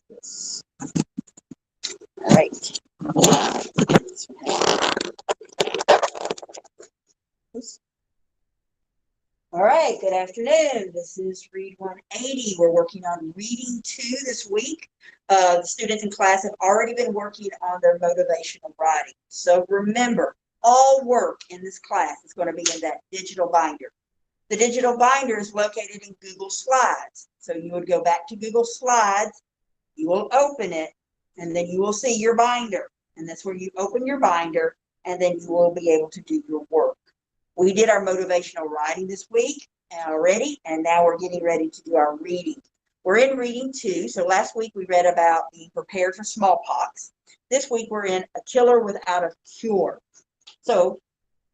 Yes. All right. All right, good afternoon. This is Read 180. We're working on Reading 2 this week. The students in class have already been working on their motivational writing. So remember, all work in this class is going to be in that digital binder. The digital binder is located in Google Slides. So you would go back to Google Slides, you will open it, and then you will see your binder. And that's where you open your binder, and then you will be able to do your work. We did our motivational writing this week already, and now we're getting ready to do our reading. We're in Reading 2. So last week we read about being prepared for smallpox. This week we're in A Killer Without a Cure. So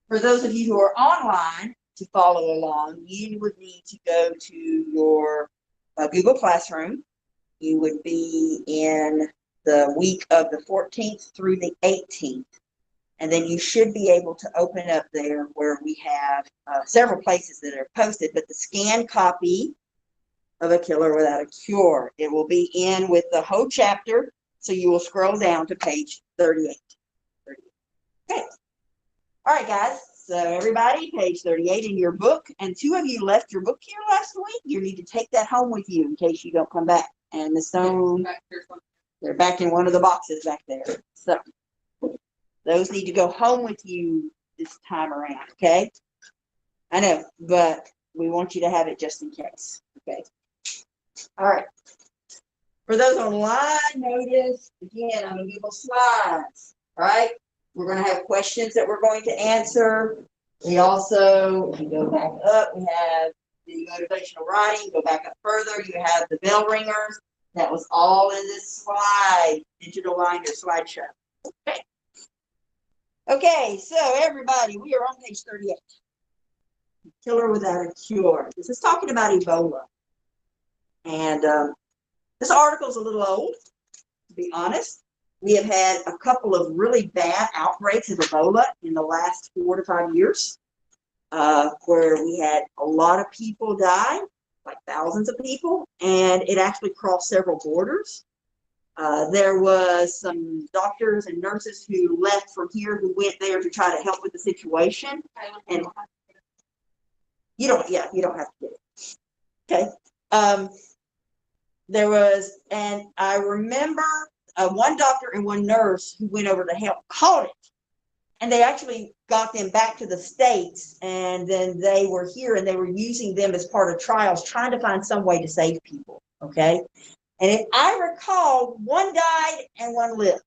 for those of you who are online to follow along, you would need to go to your Google Classroom. You would be in the week of the 14th through the 18th. And then you should be able to open up there where we have several places that are posted, but the scanned copy of A Killer Without a Cure. It will be in with the whole chapter, so you will scroll down to page 38. Okay. All right, guys. So everybody, page 38 in your book, and 2 of you left your book here last week. You need to take that home with you in case you don't come back. And the stone, they're back in one of the boxes back there. So those need to go home with you this time around, okay? I know, but we want you to have it just in case, okay? All right. For those online, notice, again, on the Google Slides, all right? We're going to have questions that we're going to answer. We also, if you go back up, we have the motivational writing. Go back up further, you have the bell ringers. That was all in this slide, digital binder slideshow. Okay. Okay, so everybody, we are on page 38. Killer Without a Cure. This is talking about Ebola. And this article is a little old, to be honest. We have had a couple of really bad outbreaks of Ebola in the last 4 to 5 years, where we had a lot of people die, like thousands of people, and it actually crossed several borders. There was some doctors and nurses who left from here who went there to try to help with the situation. And you don't have to get it. Okay. There was, and I remember one doctor and one nurse who went over to help caught it. And they actually got them back to the States, and then they were here and they were using them as part of trials, trying to find some way to save people. Okay. And if I recall, one died and one lived.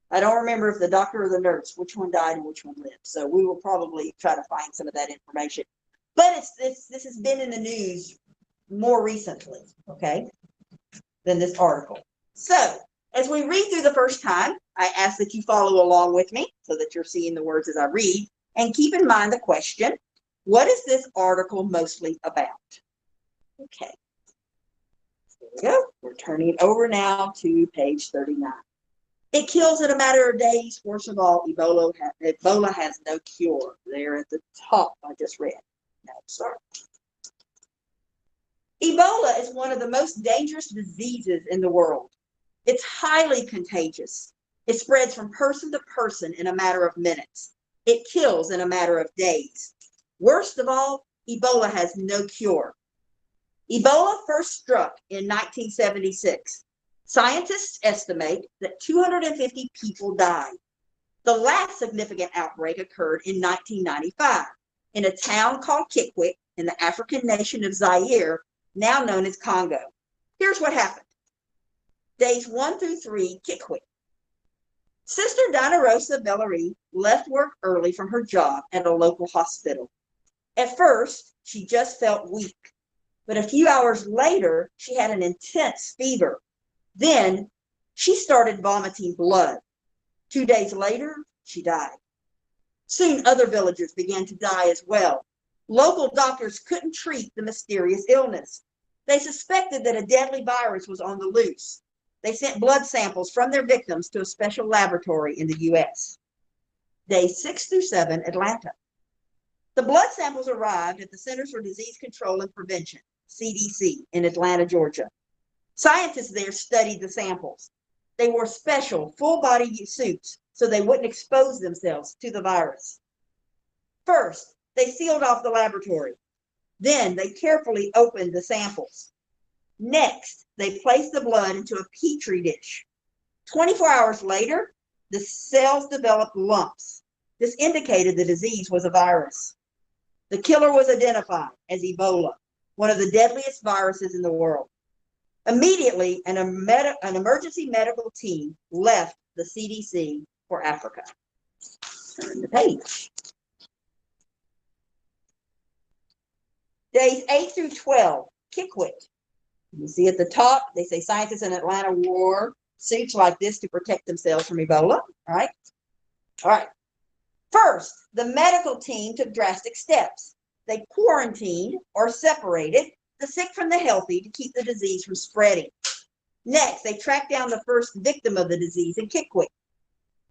I don't remember if the doctor or the nurse, which one died and which one lived. So we will probably try to find some of that information. But this has been in the news more recently, okay, than this article. So as we read through the first time, I ask that you follow along with me so that you're seeing the words as I read. And keep in mind the question, what is this article mostly about? Okay. There we go. We're turning over now to page 39. It kills in a matter of days. Worst of all, Ebola has no cure. There at the top, I just read. No, sorry. Ebola is one of the most dangerous diseases in the world. It's highly contagious. It spreads from person to person in a matter of minutes. It kills in a matter of days. Worst of all, Ebola has no cure. Ebola first struck in 1976. Scientists estimate that 250 people died. The last significant outbreak occurred in 1995 in a town called Kikwit in the African nation of Zaire, now known as Congo. Here's what happened. Days 1 through 3, Kikwit. Sister Donna Rosa Bellery left work early from her job at a local hospital. At first, she just felt weak. But a few hours later, she had an intense fever. Then she started vomiting blood. 2 days later, she died. Soon other villagers began to die as well. Local doctors couldn't treat the mysterious illness. They suspected that a deadly virus was on the loose. They sent blood samples from their victims to a special laboratory in the U.S. Days 6 through 7, Atlanta. The blood samples arrived at the Centers for Disease Control and Prevention, CDC, in Atlanta, Georgia. Scientists there studied the samples. They wore special full-body suits so they wouldn't expose themselves to the virus. First, they sealed off the laboratory. Then they carefully opened the samples. Next, they placed the blood into a petri dish. 24 hours later, the cells developed lumps. This indicated the disease was a virus. The killer was identified as Ebola, one of the deadliest viruses in the world. Immediately, an emergency medical team left the CDC for Africa. Turn the page. Days 8 through 12, Kikwit. You see at the top, they say scientists in Atlanta wore suits like this to protect themselves from Ebola. All right. All right. First, the medical team took drastic steps. They quarantined or separated the sick from the healthy to keep the disease from spreading. Next, they tracked down the first victim of the disease in Kikwit.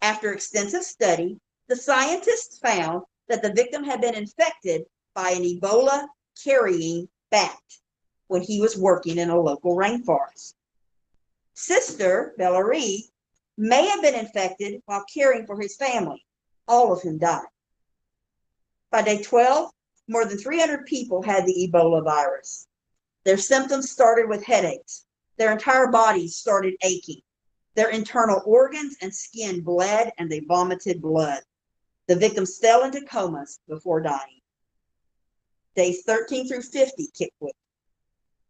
After extensive study, the scientists found that the victim had been infected by an Ebola-carrying bat when he was working in a local rainforest. Sister Valerie may have been infected while caring for his family, all of whom died. By day 12, more than 300 people had the Ebola virus. Their symptoms started with headaches. Their entire bodies started aching. Their internal organs and skin bled, and they vomited blood. The victims fell into comas before dying. Days 13 through 50, Kikwit.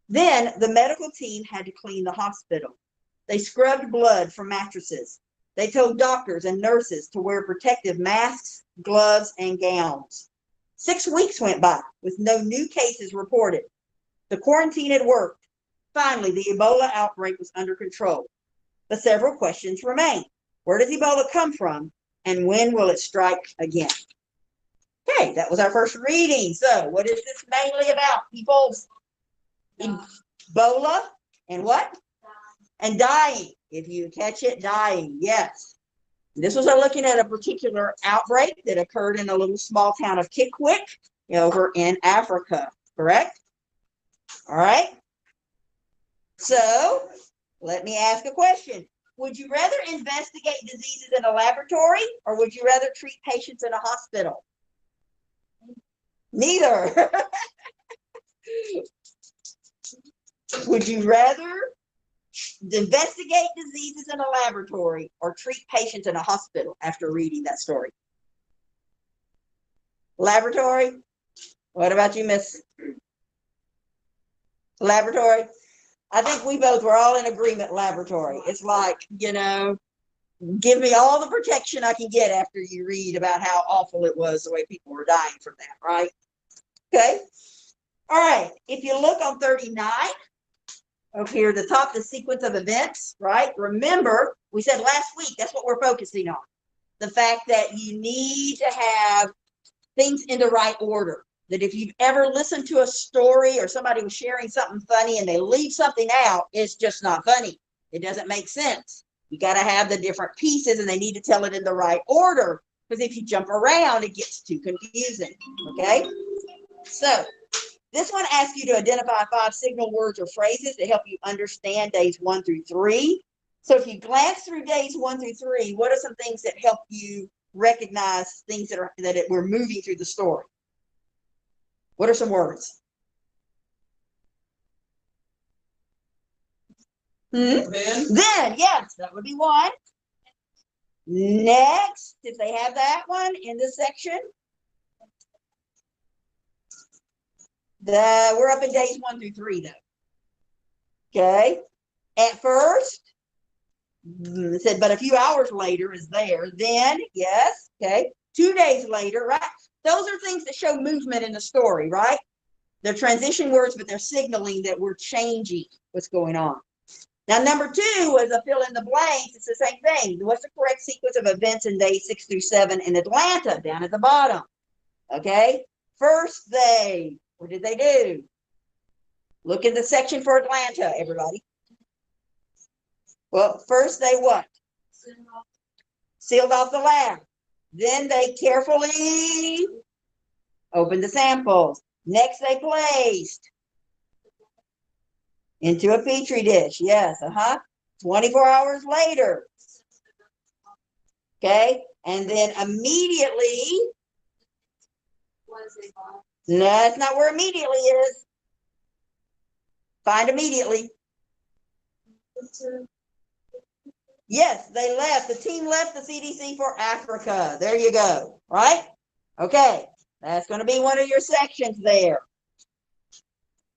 Then the medical team had to clean the hospital. They scrubbed blood from mattresses. They told doctors and nurses to wear protective masks, gloves, and gowns. 6 weeks went by with no new cases reported. The quarantine had worked. Finally, the Ebola outbreak was under control. But several questions remain. Where does Ebola come from, and when will it strike again? Okay, that was our first reading. So what is this mainly about, people? Ebola and what? And dying. If you catch it, dying. Yes. This was looking at a particular outbreak that occurred in a little small town of Kikwit over in Africa, correct? All right. So let me ask a question. Would you rather investigate diseases in a laboratory, or would you rather treat patients in a hospital? Neither. Would you rather investigate diseases in a laboratory or treat patients in a hospital after reading that story? Laboratory? What about you, Miss? Laboratory? I think we both were all in agreement, laboratory. It's like, give me all the protection I can get after you read about how awful it was, the way people were dying from that, right? Okay. All right. If you look on 39, up here at the top, the sequence of events, right? Remember, we said last week, that's what we're focusing on. The fact that you need to have things in the right order. That if you've ever listened to a story or somebody was sharing something funny and they leave something out, it's just not funny. It doesn't make sense. You got to have the different pieces, and they need to tell it in the right order, because if you jump around, it gets too confusing. Okay? So this one asks you to identify 5 signal words or phrases to help you understand days 1 through 3. So if you glance through days 1 through 3, what are some things that help you recognize things that we're moving through the story? What are some words? Then, yes, that would be one. Next, if they have that one in this section, we're up in days 1 through 3, though. Okay. At first, it said, but a few hours later is there. Then, yes. Okay. 2 days later, right? Those are things that show movement in the story, right? They're transition words, but they're signaling that we're changing what's going on. Now, number 2 is a fill in the blanks. It's the same thing. What's the correct sequence of events in days 6 through 7 in Atlanta, down at the bottom? Okay. First, what did they do? Look in the section for Atlanta, everybody. Well, first they what? Sealed off the lab. Then they carefully Open the samples. Next, they placed into a petri dish. Yes, 24 hours later. Okay, and then immediately, no, that's not where immediately is. Find immediately. Yes, they left. The team left the CDC for Africa. There you go. Right? Okay, that's going to be one of your sections there.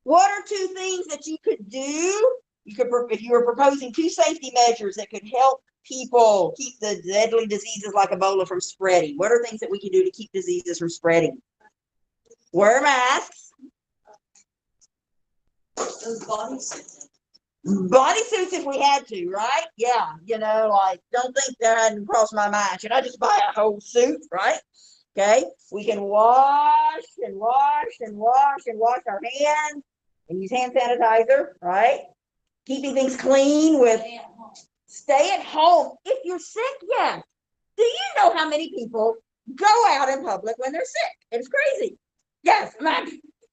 What are two things that you could do? You could, if you were proposing two safety measures that could help people keep the deadly diseases like Ebola from spreading. What are things that we can do to keep diseases from spreading? Wear masks. Those bodysuits. Bodysuits if we had to, right? Yeah, like, don't think that hadn't crossed my mind. Should I just buy a whole suit, right? Okay, we can wash and wash and wash and wash our hands and use hand sanitizer, right? Keeping things clean with stay at home. If you're sick, yes. Do you know how many people go out in public when they're sick? It's crazy. Yes,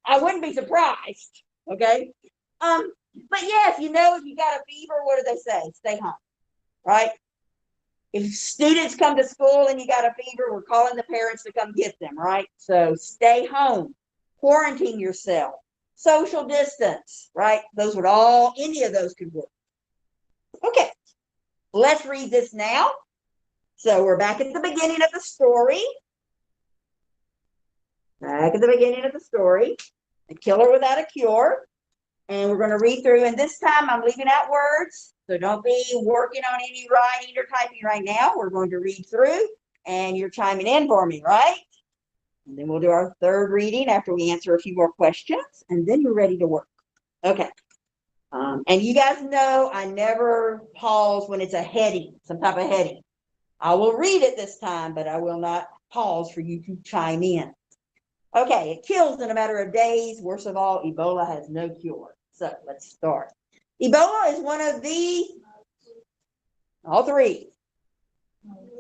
I wouldn't be surprised. Okay. But yes, if you got a fever, what do they say? Stay home, right? If students come to school and you got a fever, we're calling the parents to come get them, right? So stay home, quarantine yourself, social distance, right? Any of those could work. Okay, let's read this now. So we're back at the beginning of the story. Back at the beginning of the story. A killer without a cure. And we're going to read through, and this time I'm leaving out words, so don't be working on any writing or typing right now. We're going to read through, and you're chiming in for me, right? And then we'll do our third reading after we answer a few more questions, and then you're ready to work. Okay. And you guys know I never pause when it's a heading, some type of heading. I will read it this time, but I will not pause for you to chime in. Okay, it kills in a matter of days. Worst of all, Ebola has no cure. So let's start. Ebola is one of the, all three,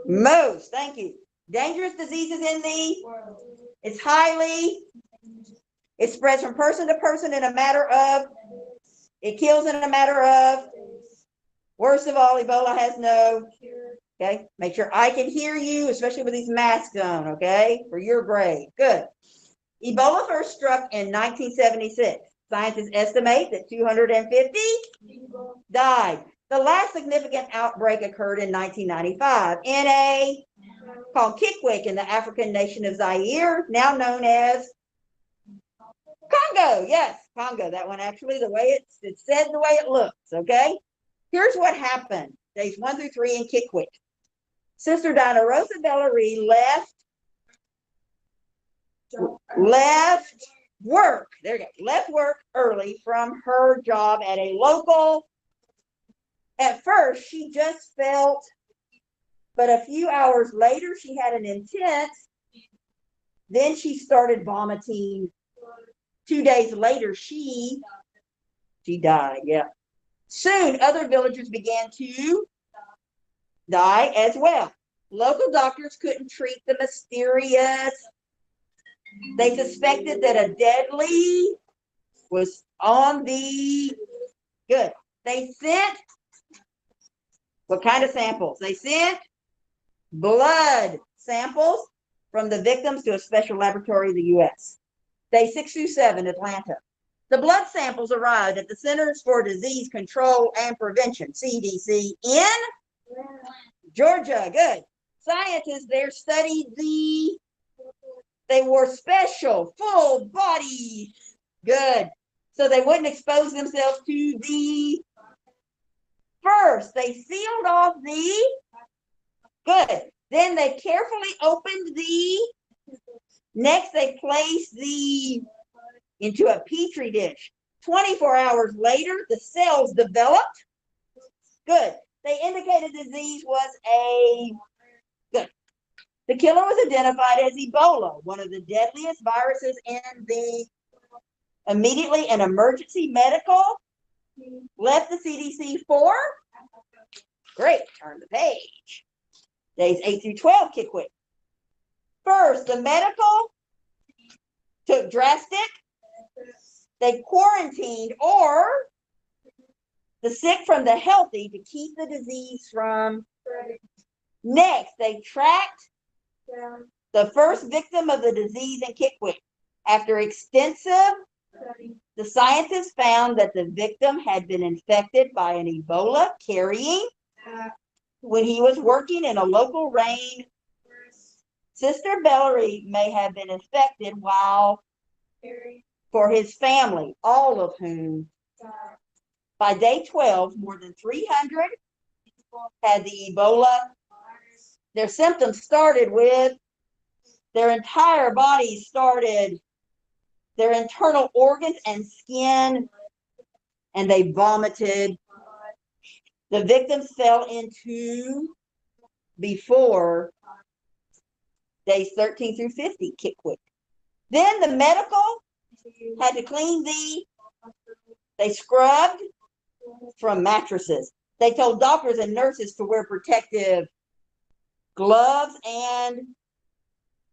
most, thank you, dangerous diseases in the world. It's it spreads from person to person in a matter of, it kills in a matter of, worst of all, Ebola has no cure. Okay, make sure I can hear you, especially with these masks on, okay, for your grade. Good. Ebola first struck in 1976. Scientists estimate that 250 died. The last significant outbreak occurred in 1995 in a called Kikwik in the African nation of Zaire, now known as Congo. Yes, Congo. That one actually, the way it's said, the way it looks. Okay. Here's what happened. Days 1 through 3 in Kikwik. Sister Donna Rosa Bellery left work. There you go. Left work early from her job at a local. At first, she just felt, but a few hours later, she had an intense. Then she started vomiting. 2 days later, she died. Yeah. Soon, other villagers began to die as well. Local doctors couldn't treat the mysterious. They suspected that a deadly was on the good. They sent what kind of samples? They sent blood samples from the victims to a special laboratory in the U.S. Day 6 through 7, Atlanta. The blood samples arrived at the Centers for Disease Control and Prevention, CDC, in Georgia. Good. Scientists there studied they wore special full body. Good. So they wouldn't expose themselves to the first. They sealed off the good. Then they carefully opened next they placed into a petri dish. 24 hours later, the cells developed. Good. They indicated disease was good. The killer was identified as Ebola, one of the deadliest viruses in immediately an emergency medical. Left the CDC for, great, turn the page. Days 8 through 12, Kikwik. First, the medical took drastic, they quarantined, or the sick from the healthy to keep the disease from. Next, they tracked the first victim of the disease in Kikwik. After extensive, the scientists found that the victim had been infected by an Ebola carrying when he was working in a local rain. Sister Bellery may have been infected while for his family, all of whom by day 12, more than 300 had the Ebola. Their symptoms started with their entire body started, their internal organs and skin, and they vomited. The victims fell into before days 13 through 50, Kikwik. Then the medical had to clean they scrubbed from mattresses. They told doctors and nurses to wear protective gloves, and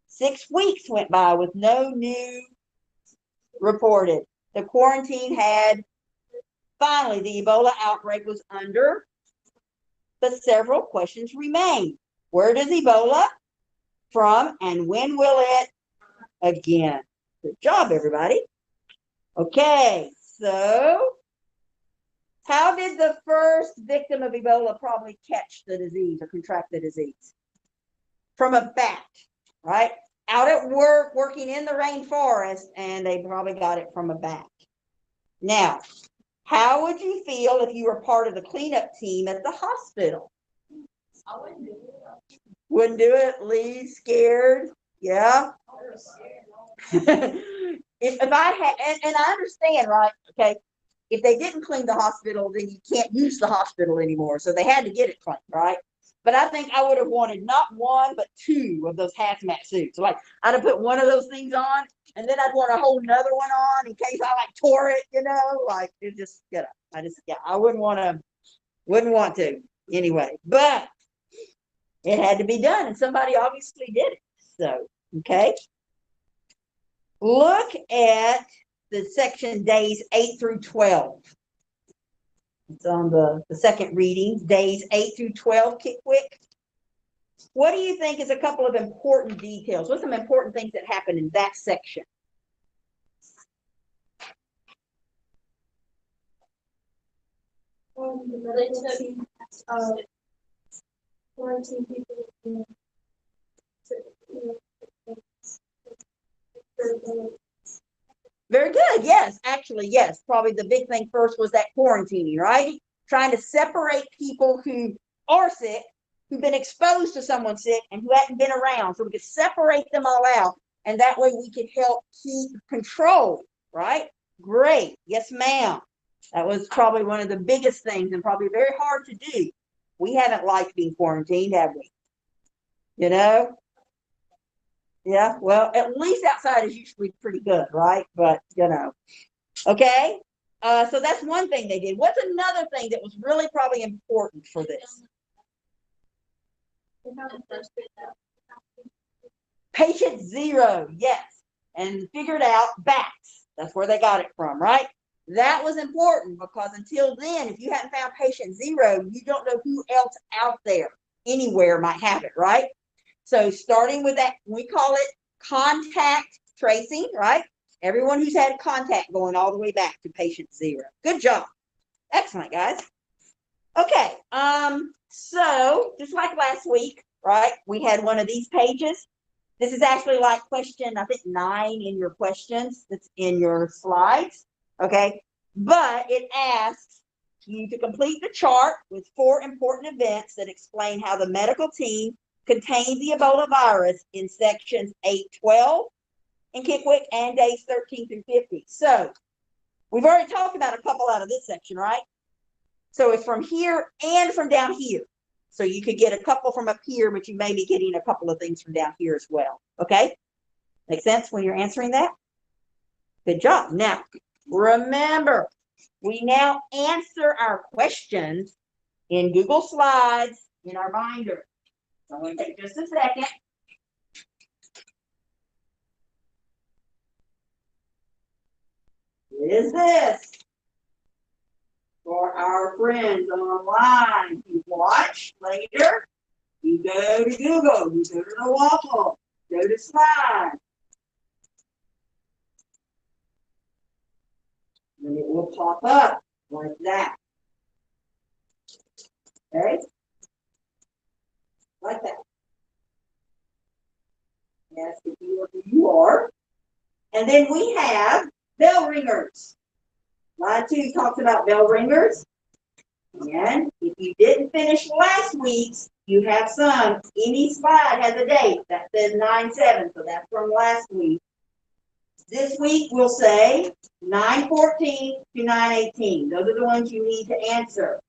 6 weeks went by with no new reported. The quarantine had finally, the Ebola outbreak was under, but several questions remain. Where does Ebola from, and when will it again? Good job, everybody. Okay, so how did the first victim of Ebola probably catch the disease or contract the disease? From a bat, right? Out at work, working in the rainforest, and they probably got it from a bat. Now, how would you feel if you were part of the cleanup team at the hospital? I wouldn't do it. Wouldn't do it? Leave scared? Yeah. if I had, and I understand, right? Okay. If they didn't clean the hospital, then you can't use the hospital anymore. So they had to get it cleaned, right? But I think I would have wanted not one, but 2 of those hazmat suits. Like I'd have put one of those things on, and then I'd want a whole another one on in case I like tore it, like it just, I wouldn't want to anyway, but it had to be done, and somebody obviously did it. So, okay. Look at the section days 8 through 12. It's on the second reading, days 8 through 12, Kikwik. What do you think is a couple of important details? What's some important things that happen in that section? They took quarantine people. Very good. Yes, actually, yes. Probably the big thing first was that quarantining, right? Trying to separate people who are sick, who've been exposed to someone sick, and who hadn't been around. So we could separate them all out, and that way we could help keep control, right? Great. Yes, ma'am. That was probably one of the biggest things, and probably very hard to do. We haven't liked being quarantined, have we? Yeah, well, at least outside is usually pretty good, right? But, okay. So that's one thing they did. What's another thing that was really probably important for this? Patient 0, yes. And figured out bats. That's where they got it from, right? That was important because until then, if you hadn't found patient 0, you don't know who else out there anywhere might have it, right? So starting with that, we call it contact tracing, right? Everyone who's had contact going all the way back to patient 0. Good job. Excellent, guys. Okay. So just like last week, right? We had one of these pages. This is actually like question, I think 9 in your questions. That's in your slides. Okay. But it asks you to complete the chart with 4 important events that explain how the medical team contained the Ebola virus in sections 8-12 in Kikwik and days 13 through 50. So we've already talked about a couple out of this section, right? So it's from here and from down here. So you could get a couple from up here, but you may be getting a couple of things from down here as well. Okay? Make sense when you're answering that? Good job. Now, remember, we now answer our questions in Google Slides in our binder. So I'm going to take just a second. is this. For our friends online, you watch later, you go to Google, you go to the waffle, go to slide. And it will pop up like that. Okay? Like that. Ask if you are who you are. And then we have bell ringers. Slide 2 talks about bell ringers. And if you didn't finish last week's, you have some. Any slide has a date that says 9/7, so that's from last week. This week we'll say 9/14 to 9/18. Those are the ones you need to answer.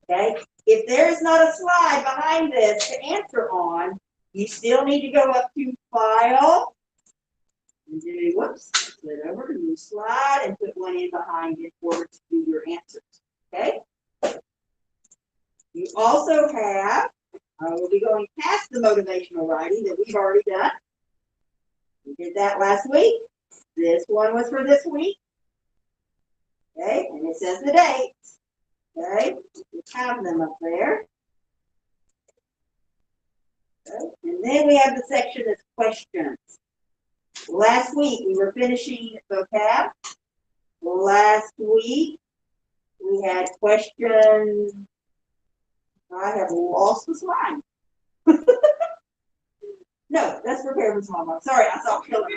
Okay? If there is not a slide behind this to answer on, you still need to go up to File, and do, whoops, flip over to new slide and put one in behind it in order to do your answers. Okay? You also have, we'll be going past the motivational writing that we've already done. We did that last week. This one was for this week. Okay, and it says the dates. Okay, we have them up there. Okay. And then we have the section that's questions. Last week we were finishing vocab. Last week we had questions. I have lost the slide. No, that's prepared for small talk. Sorry, I saw killer.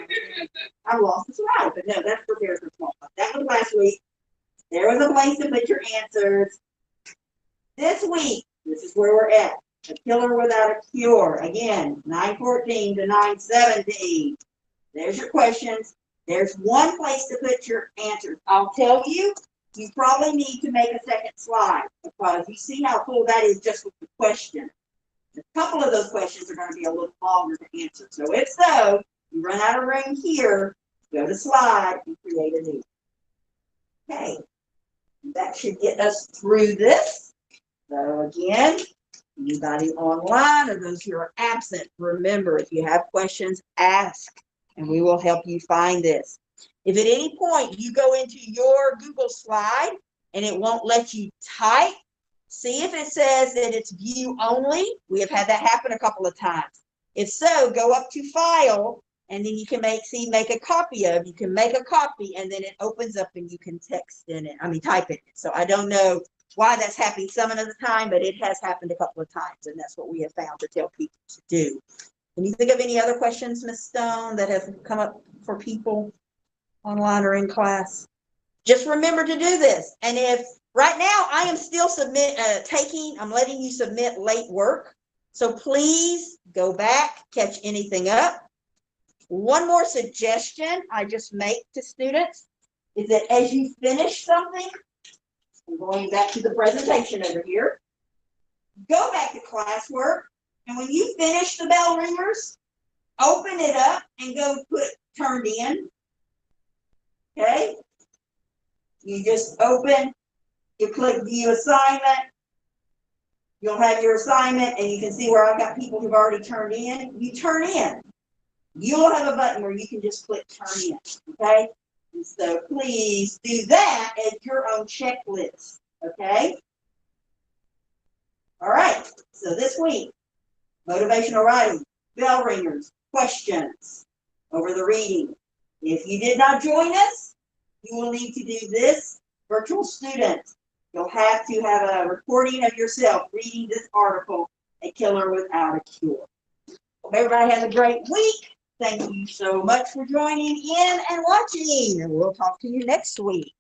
I lost the slide, but no, that's prepared for small talk. That was last week. There was a place to put your answers. This week, this is where we're at. A killer without a cure. Again, 9/14 to 9/17. There's your questions. There's one place to put your answers. I'll tell you, you probably need to make a second slide because you see how cool that is just with the question. A couple of those questions are going to be a little longer to answer. So if so, you run out of room here, go to slide and create a new. Okay, that should get us through this. So again, anybody online or those who are absent, remember, if you have questions, ask, and we will help you find this. If at any point you go into your Google slide and it won't let you type, see if it says that it's view only. We have had that happen a couple of times. If so, go up to File, and then you can make a copy of. You can make a copy, and then it opens up and you can text in it. Type it. So I don't know why that's happening some of the time, but it has happened a couple of times, and that's what we have found to tell people to do. Can you think of any other questions, Ms. Stone, that have come up for people online or in class? Just remember to do this. And if right now I am still I'm letting you submit late work. So please go back, catch anything up. One more suggestion I just make to students is that as you finish something, I'm going back to the presentation over here, go back to classwork, and when you finish the bell ringers, open it up and go put turned in. Okay? You just open, you click view assignment, you'll have your assignment, and you can see where I've got people who've already turned in. You turn in. You'll have a button where you can just click turn in, okay? And so please do that as your own checklist, okay? All right, so this week, motivational writing, bell ringers, questions over the reading. If you did not join us, you will need to do this. Virtual student, you'll have to have a recording of yourself reading this article, A Killer Without a Cure. Hope everybody has a great week. Thank you so much for joining in and watching, and we'll talk to you next week.